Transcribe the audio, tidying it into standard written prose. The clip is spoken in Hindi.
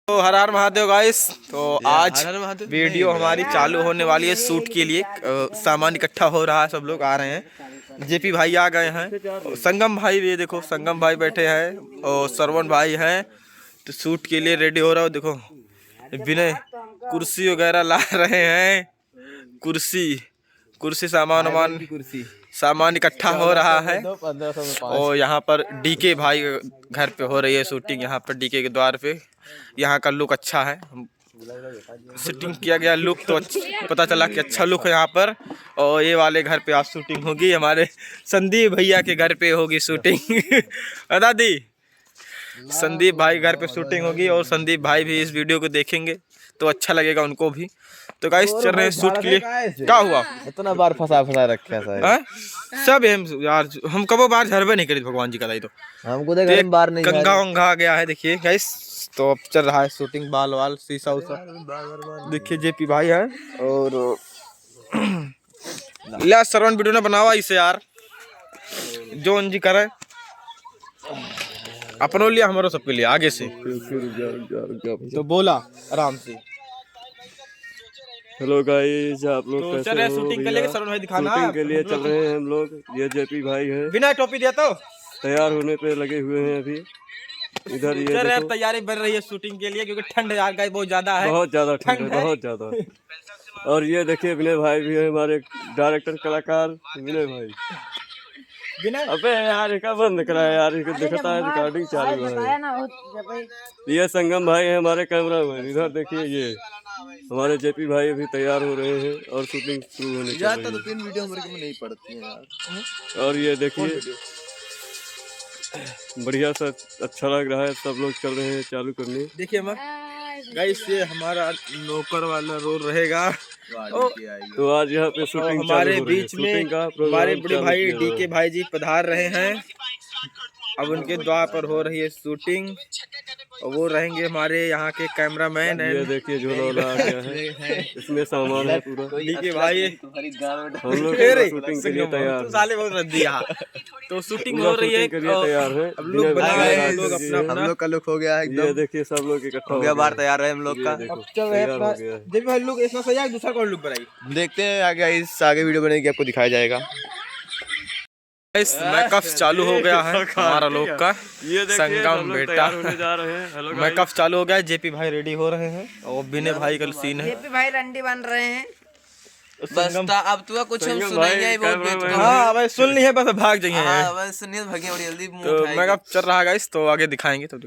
तो हर हर महादेव गाइस। तो आज वीडियो हमारी चालू होने वाली है शूट के लिए। सामान इकट्ठा हो रहा है, सब लोग आ रहे हैं। जेपी भाई आ गए हैं, संगम भाई भी देखो, संगम भाई बैठे हैं और श्रवण भाई हैं। तो शूट के लिए रेडी हो रहा हो। देखो विनय कुर्सी वगैरह ला रहे हैं। कुर्सी सामान इकट्ठा हो रहा है। और यहाँ पर डीके भाई घर पे हो रही है शूटिंग। यहाँ पर डीके के द्वार पे यहाँ का लुक अच्छा है, शूटिंग किया गया लुक तो पता चला कि अच्छा लुक है यहाँ पर। और ये वाले घर पे आज शूटिंग होगी, हमारे संदीप भैया के घर पे होगी शूटिंग। दादी संदीप भाई घर पे शूटिंग होगी और संदीप भाई भी इस वीडियो को देखेंगे तो अच्छा लगेगा उनको भी। तो गाइस चल रहे हैं शूट के लिए। क्या हुआ इतना बार फंसा रखा है सब हम यार, हम कबो बार झरबे नहीं करी भगवान जी का दाई। तो हमको देख बार नहीं गंगा वंगा आ गया है देखिए गाइस। तो अब चल रहा है शूटिंग, बाल वाल शीशा उसा देखिए। जेपी भाई है और ले श्रवण वीडियो ने बनावा इसे यार, जो जी करे अपनों लिए हमारे सबके लिए आगे से। तो बोला आराम से। हेलो गाइस, आप लोग तो चल रहे शूटिंग के लिए श्रवण भाई दिखाना शूटिंग के लिए चल रहे हैं हम लोग। ये जेपी भाई है, बिना टोपी दिया तो तैयार होने पे लगे हुए हैं अभी। इधर ये देखो, तैयारी बढ़ रही है शूटिंग के लिए क्योंकि ठंड यार गाइस बहुत ज्यादा है, बहुत ज्यादा ठंड है, बहुत ज्यादा। और ये देखिए विनय भाई भी है, हमारे डायरेक्टर कलाकार विनय भाई। अबे यार इसका बंद करा यार, इसको दिखता है रिकॉर्डिंग चालू है। ये संगम भाई है हमारे कैमरामैन। इधर देखिए ये हमारे जेपी भाई अभी तैयार हो रहे हैं और शूटिंग शुरू होने यार। तो तीन वीडियो हमारे को नहीं पड़ती है यार। और ये देखिए बढ़िया सा अच्छा लग रहा है। सब लोग चल रहे हैं चालू करने। देखिए गाइस ये हमारा नौकर वाला रोल रहेगा। तो आज यहाँ पे शूटिंग हमारे बीच में हमारे बड़े भाई डीके भाई जी पधार रहे हैं। अब उनके द्वार पर हो रही है शूटिंग और वो रहेंगे हमारे यहाँ के कैमरामैन। ये देखिए झोला आ गया है, इसमें सामान है पूरा। डीके भाई हम लोग शूटिंग के लिए तैयार साले बहुत रद्दी यहाँ। तो शूटिंग हो रही है, तैयार है। अब लोग बनाए हैं, लोग अपना हम लोग का लुक हो गया है एकदम। ये देखिए सब लोग इकट्ठा हो गया, बार तैयार है हम लोग का। चल रहे हैं जब भाई लोग ऐसा सही है, दूसरा कौन लुक बनाई देखते हैं आगे। इस आगे वीडियो बनेगी, आपको दिखाया जाएगा। मेकअप चालू हो गया है हमारा लोग का। ये संगम बेटा होने जा रहे हैं। मेकअप चालू हो गया है, जेपी भाई रेडी हो रहे हैं और विनय भाई का सीन है। जेपी भाई रंडी बन रहे हैं। बस अब तू कुछ हम सुनाएंगे बहुत। हाँ भाई सुन ली है, बस भाग जाएंगे। हाँ बस सुनिए, भागे बड़ी जल्दी। तो मेकअप चल रहा है गाइस, तो आगे दिखाएंगे। तो